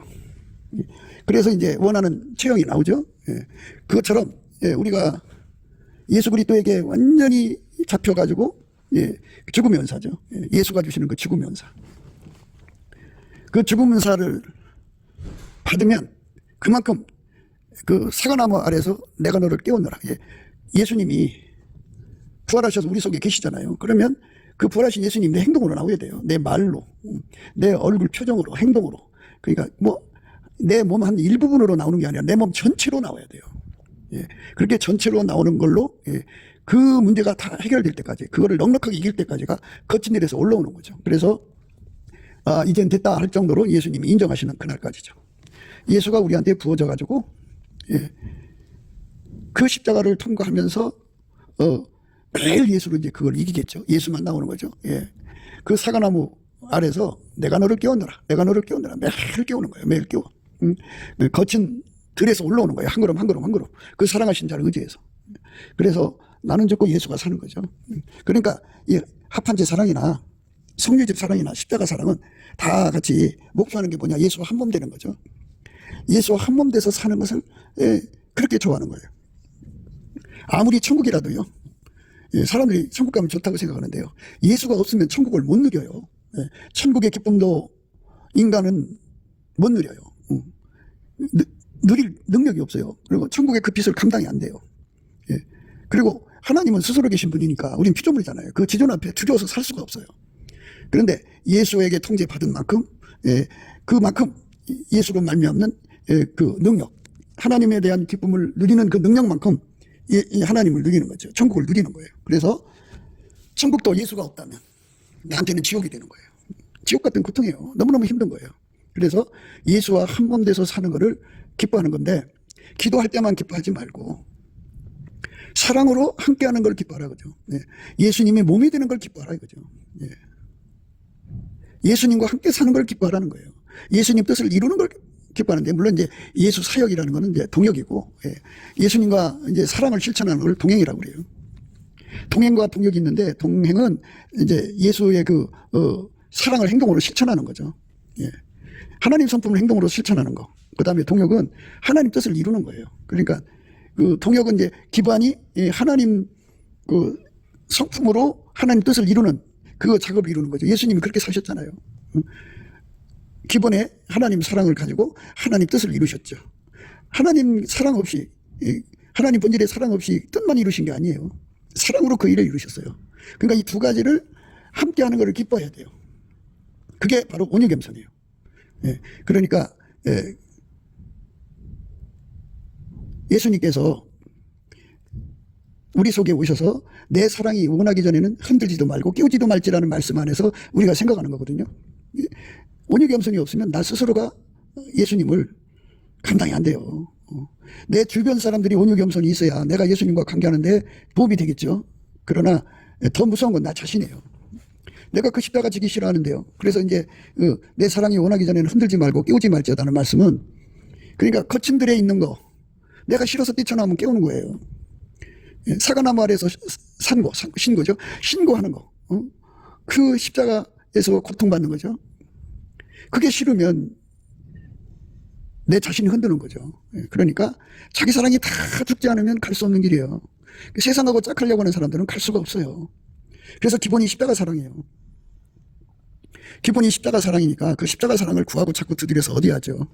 그래서 이제 원하는 체형이 나오죠. 예. 그것처럼, 예, 우리가 예수 그리스도에게 완전히 잡혀가지고, 예, 죽음 연사죠. 예, 예수가 주시는 그 죽음 연사. 그 죽음 연사를 받으면 그만큼 그 사과나무 아래서 내가 너를 깨웠노라. 예, 예수님이 부활하셔서 우리 속에 계시잖아요. 그러면 그 부활하신 예수님 내 행동으로 나오야 돼요. 내 말로, 내 얼굴 표정으로, 행동으로. 그러니까 뭐 내 몸 한 일부분으로 나오는 게 아니라 내 몸 전체로 나와야 돼요. 예, 그렇게 전체로 나오는 걸로, 예, 그 문제가 다 해결될 때까지, 그거를 넉넉하게 이길 때까지가 거친 일에서 올라오는 거죠. 그래서 이젠 됐다 할 정도로 예수님이 인정하시는 그날까지죠. 예수가 우리한테 부어져 가지고, 예, 그 십자가를 통과하면서 매일 예수로 이제 그걸 이기겠죠. 예수만 나오는 거죠. 예. 그 사과나무 아래서 내가 너를 깨웠노라. 매일 깨우는 거예요. 매일 깨워. 거친 들에서 올라오는 거예요. 한 걸음. 그 사랑하신 자를 의지해서. 그래서 나는 죽고 예수가 사는 거죠. 그러니까 이 합한제 사랑이나 성유집 사랑이나 십자가 사랑은 다 같이 목표하는 게 뭐냐. 예수와 한 몸 되는 거죠. 예수와 한 몸 돼서 사는 것을, 예, 그렇게 좋아하는 거예요. 아무리 천국이라도요. 예, 사람들이 천국 가면 좋다고 생각하는데요. 예수가 없으면 천국을 못 누려요. 예, 천국의 기쁨도 인간은 못 누려요. 누릴 능력이 없어요. 그리고 천국의 그 빛을 감당이 안 돼요. 예, 그리고 하나님은 스스로 계신 분이니까 우린 피조물이잖아요. 그 지존 앞에 두려워서 살 수가 없어요. 그런데 예수에게 통제받은 만큼, 예, 그만큼 예수로 말미암는, 예, 그 능력, 하나님에 대한 기쁨을 누리는 그 능력만큼 이 하나님을 누리는 거죠. 천국을 누리는 거예요. 그래서 천국도 예수가 없다면 나한테는 지옥이 되는 거예요. 지옥 같은 고통이에요. 너무너무 힘든 거예요. 그래서 예수와 한 몸 돼서 사는 거를 기뻐하는 건데, 기도할 때만 기뻐하지 말고 사랑으로 함께하는 걸 기뻐하라 그죠. 네. 예수님이 몸이 되는 걸 기뻐하라 이거죠. 예. 예수님과 함께 사는 걸 기뻐하라는 거예요. 예수님 뜻을 이루는 걸 기뻐하는데, 물론 이제 예수 사역이라는 거는 이제 동역이고, 예, 예수님과 이제 사랑을 실천하는 걸 동행이라고 그래요. 동행과 동역이 있는데 동행은 이제 예수의 사랑을 행동으로 실천하는 거죠. 예. 하나님 성품을 행동으로 실천하는 거. 그 다음에 동역은 하나님 뜻을 이루는 거예요. 그러니까 그 동역은 이제 기반이 하나님 그 성품으로 하나님 뜻을 이루는 그 작업을 이루는 거죠. 예수님이 그렇게 사셨잖아요. 기본에 하나님 사랑을 가지고 하나님 뜻을 이루셨죠. 하나님 사랑 없이, 하나님 본질의 사랑 없이 뜻만 이루신 게 아니에요. 사랑으로 그 일을 이루셨어요. 그러니까 이 두 가지를 함께 하는 것을 기뻐해야 돼요. 그게 바로 온유겸손이에요. 그러니까 예수님께서 우리 속에 오셔서 내 사랑이 원하기 전에는 흔들지도 말고 깨우지도 말지라는 말씀 안에서 우리가 생각하는 거거든요. 온유겸손이 없으면 나 스스로가 예수님을 감당이 안 돼요. 내 주변 사람들이 온유겸손이 있어야 내가 예수님과 관계하는데 도움이 되겠죠. 그러나 더 무서운 건 나 자신이에요. 내가 그 십자가 지기 싫어하는데요. 그래서 이제 내 사랑이 원하기 전에는 흔들지 말고 깨우지 말지라는 말씀은 그러니까 거친 들에 있는 거 내가 싫어서 뛰쳐나오면 깨우는 거예요. 사과나무 아래에서 신고죠. 신고하는 거. 그 십자가에서 고통받는 거죠. 그게 싫으면 내 자신이 흔드는 거죠. 그러니까 자기 사랑이 다 죽지 않으면 갈 수 없는 길이에요. 세상하고 짝하려고 하는 사람들은 갈 수가 없어요. 그래서 기본이 십자가 사랑이에요. 기본이 십자가 사랑이니까 그 십자가 사랑을 구하고 자꾸 두드려서 어디 하죠.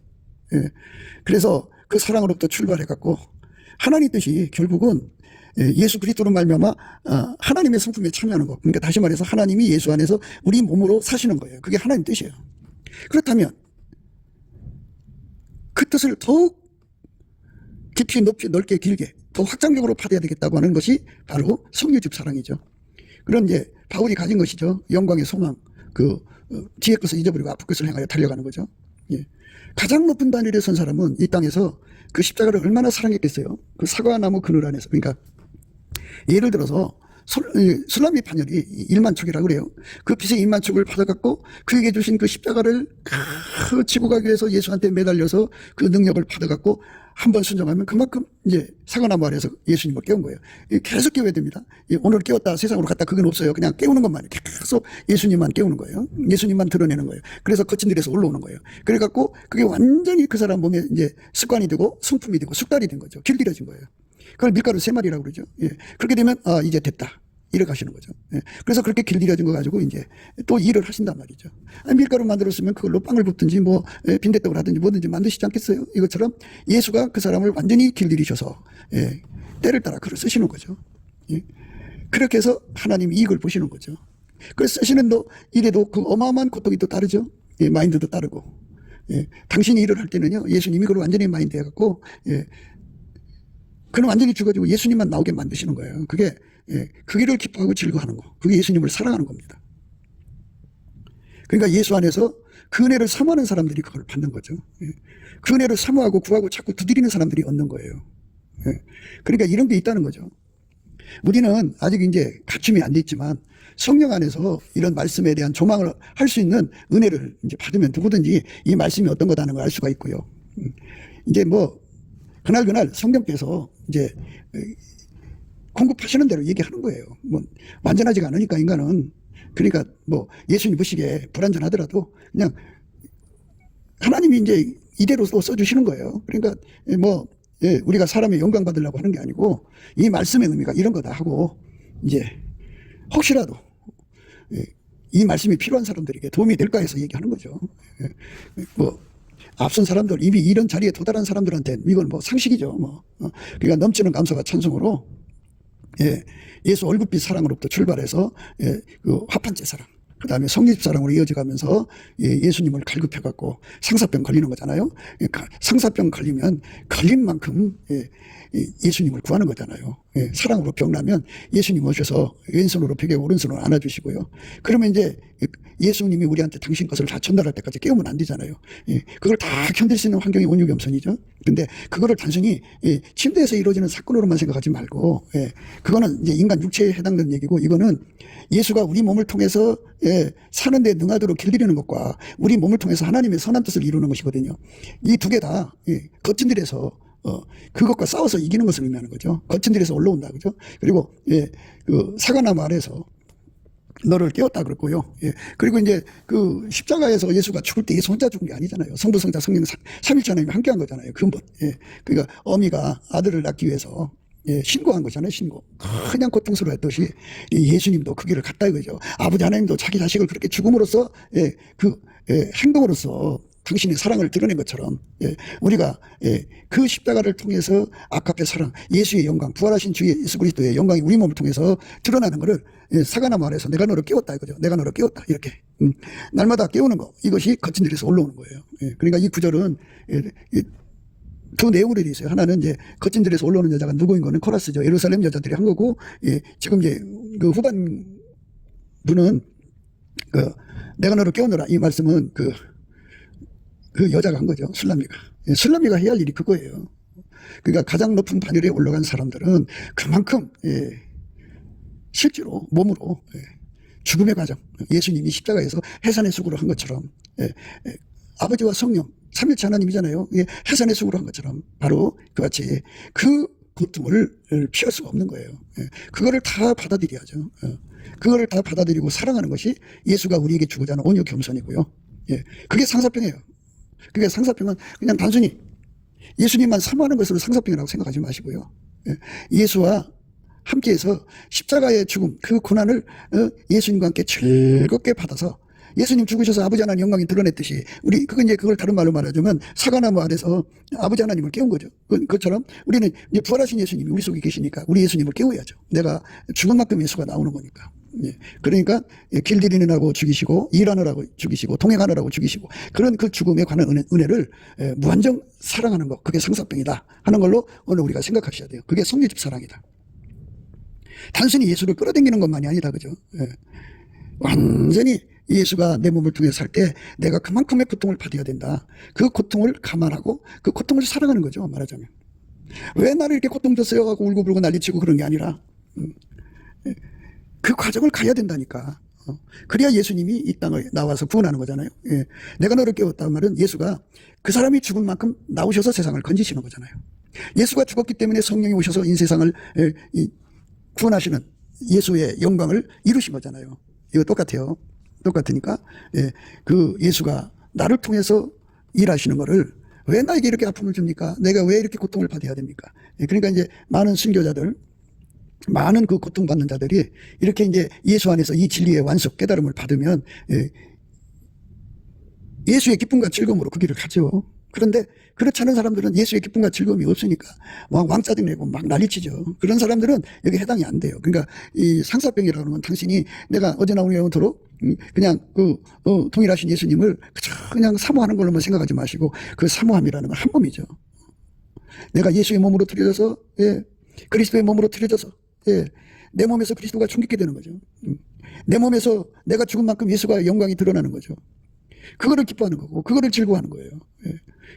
그래서 그 사랑으로부터 출발해갖고 하나님 뜻이 결국은 예수 그리스도로 말미암아 하나님의 성품에 참여하는 거. 그러니까 다시 말해서 하나님이 예수 안에서 우리 몸으로 사시는 거예요. 그게 하나님 뜻이에요. 그렇다면 그 뜻을 더욱 깊이 높이 넓게 길게 더 확장적으로 파대야 되겠다고 하는 것이 바로 성유집 사랑이죠. 그런 이제 바울이 가진 것이죠. 영광의 소망. 뒤에 것을 잊어버리고 앞의 것을 향하여 달려가는 거죠. 예. 가장 높은 단일에 선 사람은 이 땅에서 그 십자가를 얼마나 사랑했겠어요. 그 사과나무 그늘 안에서. 그러니까 예를 들어서 술람미 파녀이 1만 척이라고 그래요. 그 빚의 1만 척을 받아갖고 그에게 주신 그 십자가를 지고 가기 위해서 예수한테 매달려서 그 능력을 받아갖고 한번 순종하면 그만큼 이제 사과나무 아래에서 예수님을 깨운 거예요. 계속 깨워야 됩니다. 오늘 깨웠다 세상으로 갔다 그건 없어요. 그냥 깨우는 것만 계속 예수님만 깨우는 거예요. 예수님만 드러내는 거예요. 그래서 거친 들에서 올라오는 거예요. 그래갖고 그게 완전히 그 사람 몸에 이제 습관이 되고 성품이 되고 숙달이 된 거죠. 길들여진 거예요. 그걸 밀가루 3마리라고 그러죠. 예. 그렇게 되면 이제 됐다. 이래 가시는 거죠. 예. 그래서 그렇게 길들여진 거 가지고 이제 또 일을 하신단 말이죠. 밀가루 만들었으면 그걸로 빵을 굽든지 빈대떡을 하든지 뭐든지 만드시지 않겠어요? 이것처럼 예수가 그 사람을 완전히 길들이셔서 때를 따라 글을 쓰시는 거죠. 예. 그렇게 해서 하나님이 이익을 보시는 거죠. 그래서 쓰시는 일에도 그 어마어마한 고통이 또 따르죠. 예. 마인드도 따르고. 예. 당신이 일을 할 때는요. 예수님이 그걸 완전히 마인드 해갖고 그는 완전히 죽어지고 예수님만 나오게 만드시는 거예요. 그게 그 길을 기뻐하고 즐거워하는 거. 그게 예수님을 사랑하는 겁니다. 그러니까 예수 안에서 그 은혜를 사모하는 사람들이 그걸 받는 거죠. 그 은혜를 사모하고 구하고 자꾸 두드리는 사람들이 얻는 거예요. 그러니까 이런 게 있다는 거죠. 우리는 아직 이제 갖춤이 안 돼 있지만 성령 안에서 이런 말씀에 대한 조망을 할 수 있는 은혜를 이제 받으면 누구든지 이 말씀이 어떤 거다는 걸 알 수가 있고요. 이제 그날 성령께서 이제 공급하시는 대로 얘기하는 거예요. 완전하지가 않으니까 인간은. 그러니까 예수님 보시기에 불완전하더라도 그냥 하나님이 이제 이대로 써주시는 거예요. 그러니까 우리가 사람의 영광 받으려고 하는 게 아니고 이 말씀의 의미가 이런 거다 하고 이제 혹시라도 이 말씀이 필요한 사람들에게 도움이 될까 해서 얘기하는 거죠. 앞선 사람들 이미 이런 자리에 도달한 사람들한테 이건 상식이죠. 그러니까 넘치는 감사와 찬송으로 예수 얼굴빛 사랑으로부터 출발해서 그 화판째 사랑, 그 다음에 성립 사랑으로 이어져가면서 예수님을 갈급해갖고 상사병 걸리는 거잖아요. 상사병 걸리면 걸린 만큼 예수님을 구하는 거잖아요. 사랑으로 병나면 예수님 오셔서 왼손으로 벽에 오른손으로 안아주시고요. 그러면 이제 예수님이 우리한테 당신 것을 다 전달할 때까지 깨우면 안 되잖아요. 그걸 다 견딜 수 있는 환경이 온유겸손이죠. 근데 그거를 단순히 침대에서 이루어지는 사건으로만 생각하지 말고 그거는 이제 인간 육체에 해당되는 얘기고 이거는 예수가 우리 몸을 통해서 사는 데 능하도록 길들이는 것과 우리 몸을 통해서 하나님의 선한 뜻을 이루는 것이거든요. 이 두 개 다 거친 들에서 그것과 싸워서 이기는 것을 의미하는 거죠. 거친 들에서 올라온다. 그죠? 그리고, 그 사과나무 아래서 너를 깨웠다 그랬고요. 그리고 이제 그 십자가에서 예수가 죽을 때 예수 혼자 죽은 게 아니잖아요. 성부, 성자, 성령 삼일체 하나님이 함께 한 거잖아요. 근본. 그러니까 어미가 아들을 낳기 위해서 신고한 거잖아요. 신고. 그냥 고통스러워했듯이 예수님도 그 길을 갔다 이거죠. 아버지 하나님도 자기 자식을 그렇게 죽음으로써 행동으로써 당신의 사랑을 드러낸 것처럼 우리가 그 십자가를 통해서 아카페 사랑, 예수의 영광, 부활하신 주 예수 그리스도의 영광이 우리 몸을 통해서 드러나는 것을 사과나무 아래서 내가 너를 깨웠다 이거죠. 내가 너를 깨웠다 이렇게 날마다 깨우는 거, 이것이 거친 들에서 올라오는 거예요. 그러니까 이 구절은 두 내용으로 되어 있어요. 하나는 이제 거친 들에서 올라오는 여자가 누구인 거는 코라스죠. 예루살렘 여자들이 한 거고, 지금 이제 그 후반 분은 내가 너를 깨우느라 이 말씀은 그 여자가 한 거죠. 술람미가. 술람미가 해야 할 일이 그거예요. 그러니까 가장 높은 반열에 올라간 사람들은 그만큼 실제로 몸으로 죽음의 과정, 예수님이 십자가에서 해산의 수고를 한 것처럼 아버지와 성령 삼일체 하나님이잖아요. 해산의 수고를 한 것처럼 바로 그같이 그 고통을 피할 수가 없는 거예요. 그거를 다 받아들여야죠. 그거를 다 받아들이고 사랑하는 것이 예수가 우리에게 주고자 하는 온유 겸손이고요. 그게 상사병이에요. 그게 상사병은 그냥 단순히 예수님만 사모하는 것으로 상사병이라고 생각하지 마시고요. 예수와 함께해서 십자가의 죽음, 그 고난을 예수님과 함께 즐겁게 받아서 예수님 죽으셔서 아버지 하나님 영광이 드러냈듯이 우리 그걸 다른 말로 말하자면 사과나무 아래서 아버지 하나님을 깨운 거죠. 그것처럼 우리는 이제 부활하신 예수님이 우리 속에 계시니까 우리 예수님을 깨워야죠. 내가 죽은 만큼 예수가 나오는 거니까. 그러니까 길들이느라고 죽이시고 일하느라고 죽이시고 통행하느라고 죽이시고 그런 그 죽음에 관한 은혜를 무한정 사랑하는 것, 그게 상사병이다 하는 걸로 오늘 우리가 생각하셔야 돼요. 그게 성리적 사랑이다. 단순히 예수를 끌어당기는 것만이 아니라 그죠. 완전히 예수가 내 몸을 통해 살 때 내가 그만큼의 고통을 받아야 된다. 그 고통을 감안하고 그 고통을 사랑하는 거죠. 말하자면. 왜 나를 이렇게 고통 줬어요 하고 울고불고 난리치고 그런 게 아니라 그 과정을 가야 된다니까. 그래야 예수님이 이 땅에 나와서 구원하는 거잖아요. 내가 너를 깨웠다는 말은 예수가 그 사람이 죽은 만큼 나오셔서 세상을 건지시는 거잖아요. 예수가 죽었기 때문에 성령이 오셔서 이 세상을 구원하시는 예수의 영광을 이루신 거잖아요. 이거 똑같아요. 똑같으니까 그 예수가 나를 통해서 일하시는 거를 왜 나에게 이렇게 아픔을 줍니까? 내가 왜 이렇게 고통을 받아야 됩니까? 그러니까 이제 많은 순교자들, 많은 그 고통받는 자들이 이렇게 이제 예수 안에서 이 진리의 완속 깨달음을 받으면 예수의 기쁨과 즐거움으로 그 길을 가죠. 그런데 그렇지 않은 사람들은 예수의 기쁨과 즐거움이 없으니까 막 왕짜증 내고 막 난리치죠. 그런 사람들은 여기 해당이 안 돼요. 그러니까 이 상사병이라고 하면 당신이 내가 어제 나온 영토로 그냥 동일하신 예수님을 그냥 사모하는 걸로만 생각하지 마시고 그 사모함이라는 건 한 몸이죠. 내가 예수의 몸으로 들여져서 그리스도의 몸으로 들여져서 내 몸에서 그리스도가 충격게 되는 거죠. 내 몸에서 내가 죽은 만큼 예수가 영광이 드러나는 거죠. 그거를 기뻐하는 거고 그거를 즐거워하는 거예요.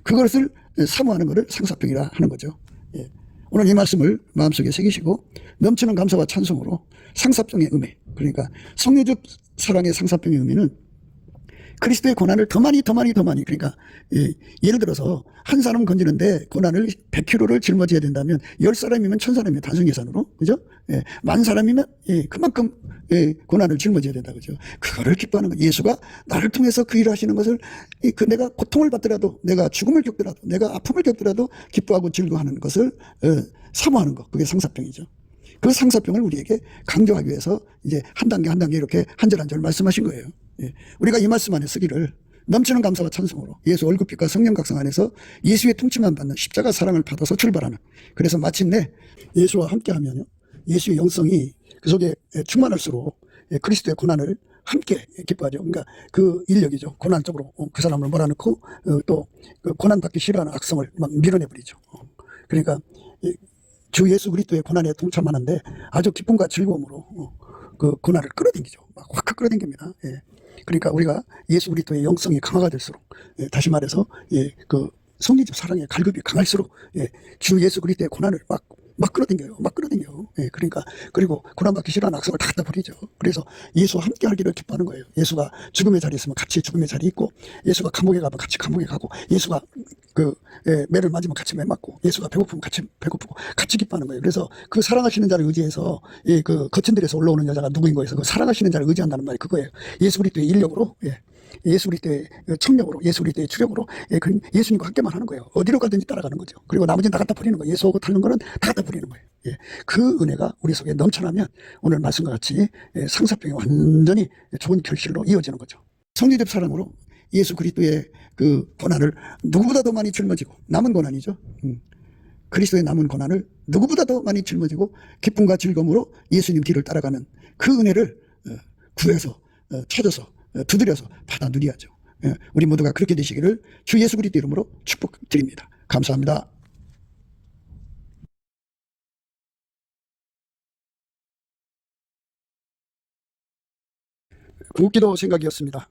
그것을 사모하는 것을 상사병이라 하는 거죠. 오늘 이 말씀을 마음속에 새기시고 넘치는 감사와 찬송으로 상사병의 의미, 그러니까 성례적 사랑의 상사병의 의미는 그리스도의 고난을 더 많이 그러니까 예를 들어서 한 사람 건지는데 고난을 100kg를 짊어져야 된다면 10사람이면 1000사람이면 단순 계산으로 그죠? 10,000사람이면 그만큼 고난을 짊어져야 된다 그죠? 그거를 기뻐하는 거. 예수가 나를 통해서 그 일을 하시는 것을 내가 고통을 받더라도 내가 죽음을 겪더라도 내가 아픔을 겪더라도 기뻐하고 즐거워하는 것을 사모하는 것, 그게 상사병이죠. 그 상사병을 우리에게 강조하기 위해서 이제 한 단계 이렇게 한 절 한 절 말씀하신 거예요. 우리가 이 말씀 안에 쓰기를 넘치는 감사와 찬송으로 예수 얼굴빛과 성령 각성 안에서 예수의 통치만 받는 십자가 사랑을 받아서 출발하는, 그래서 마침내 예수와 함께하면요 예수의 영성이 그 속에 충만할수록 그리스도의 고난을 함께 기뻐하죠. 그러니까 그 인력이죠. 고난 쪽으로 그 사람을 몰아넣고 또 그 고난받기 싫어하는 악성을 막 밀어내버리죠. 그러니까 주 예수 그리스도의 고난에 동참하는데 아주 기쁨과 즐거움으로 그 고난을 끌어당기죠. 막 확 끌어당깁니다. 그러니까 우리가 예수 그리스도의 영성이 강화가 될수록 다시 말해서 그 성리적 사랑의 갈급이 강할수록 주 예수 그리스도의 고난을 막 막 끌어당겨요. 막 끌어당겨. 예, 그러니까, 그리고 고난받기 싫어하는 악성을 다 갖다 버리죠. 그래서 예수와 함께 하기를 기뻐하는 거예요. 예수가 죽음의 자리에 있으면 같이 죽음의 자리에 있고, 예수가 감옥에 가면 같이 감옥에 가고, 예수가 매를 맞으면 같이 매 맞고, 예수가 배고프면 같이 배고프고, 같이 기뻐하는 거예요. 그래서 그 사랑하시는 자를 의지해서, 거친 들에서 올라오는 여자가 누구인 거에서 그 사랑하시는 자를 의지한다는 말이 그거예요. 예수 그리스도의 인력으로, 예수 그리스도의 청력으로, 예수 그리스도의 추력으로, 예수님과 함께만 하는 거예요. 어디로 가든지 따라가는 거죠. 그리고 나머지는 다 갖다 버리는 거예요. 예수하고 타는 거는 다 갖다 버리는 거예요. 그 은혜가 우리 속에 넘쳐나면 오늘 말씀과 같이 상사병이 완전히 좋은 결실로 이어지는 거죠. 성리적 사랑으로 예수 그리스도의 그 고난을 누구보다도 많이 짊어지고, 남은 고난이죠. 그리스도의 남은 고난을 누구보다도 많이 짊어지고 기쁨과 즐거움으로 예수님 뒤를 따라가는 그 은혜를 구해서 찾아서 두드려서 받아 누려야죠. 우리 모두가 그렇게 되시기를 주 예수 그리스도 이름으로 축복드립니다. 감사합니다. 궁극기도 생각이었습니다.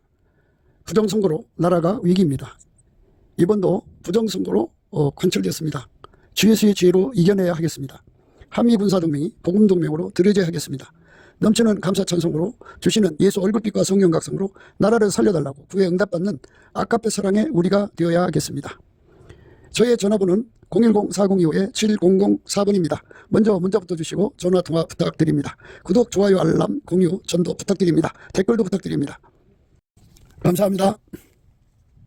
부정선거로 나라가 위기입니다. 이번도 부정선거로 관철되었습니다. 주 예수의 지혜로 이겨내야 하겠습니다. 한미군사동맹이 복음동맹으로 들어져야 하겠습니다. 넘치는 감사 찬송으로 주시는 예수 얼굴빛과 성령 각성으로 나라를 살려달라고 구에 응답받는 아카페 사랑의 우리가 되어야 하겠습니다. 저의 전화번호는 010-402-7004번입니다. 먼저 문자부터 주시고 전화 통화 부탁드립니다. 구독, 좋아요, 알람, 공유, 전도 부탁드립니다. 댓글도 부탁드립니다. 감사합니다.